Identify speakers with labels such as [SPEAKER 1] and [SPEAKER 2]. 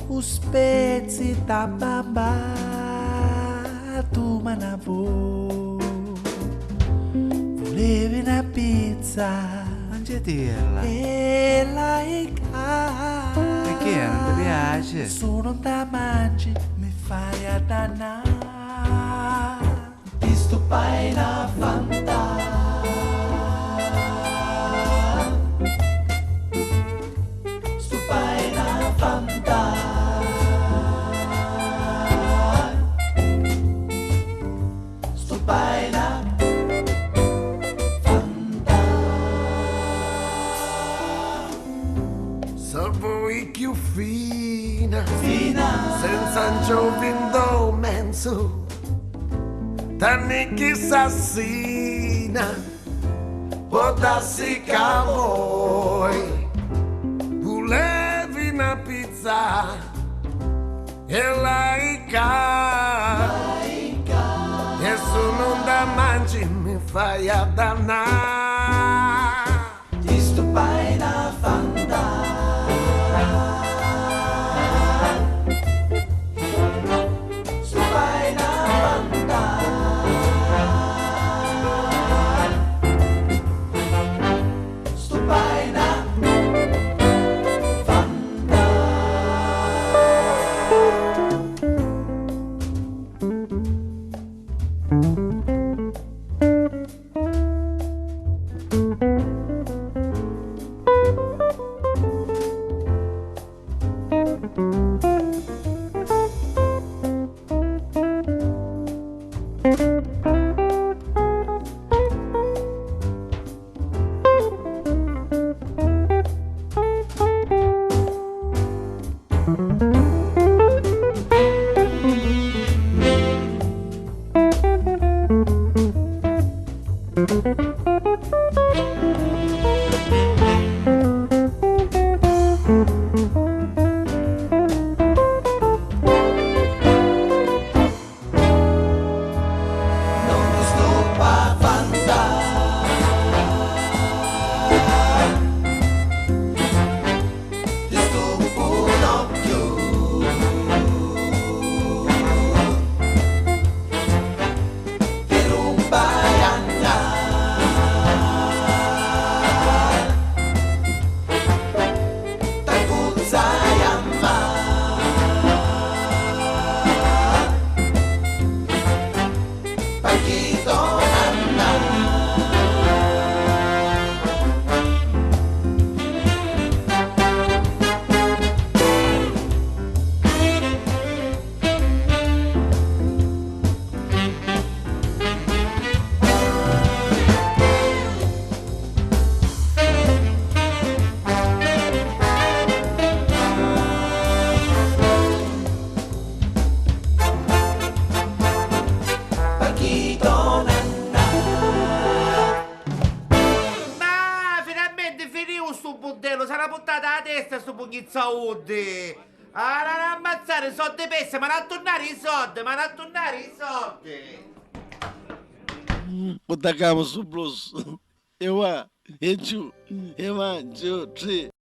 [SPEAKER 1] Os pezzi da bamba tu manavo. Volevi una pizza
[SPEAKER 2] Mangiatela.
[SPEAKER 1] e laica.
[SPEAKER 2] Perché non ti piace?
[SPEAKER 1] Se non da mangi mi fai a dannare. Ti stupai la Fanta. Stupai la Fanta. Stupai la Fanta.
[SPEAKER 3] Sapoi più fina,
[SPEAKER 1] Fina.
[SPEAKER 3] senza giovindo menso, tanni che assassina, può darsi che voi volevi una pizza e laica, e se non da mangi mi fai a dannare.
[SPEAKER 1] Ti stupai la Fanta. Stupai la Fanta. Stupai la Fanta. Non mi stupa Fanta. Ti stupo no più. Ti rubai Anna. T'accuzzai a me. Paquito Nanna. Paquito Nanna.
[SPEAKER 2] Ma finalmente finivo sto puntello, sarà buttata la testa sto pugnizzauddi. Ah, non ammazzare i soldi pesse, ma non tornare i soldi, ma non tornare i soldi.
[SPEAKER 4] Botacamo su blues. E va, e giù, e va, giù, tre.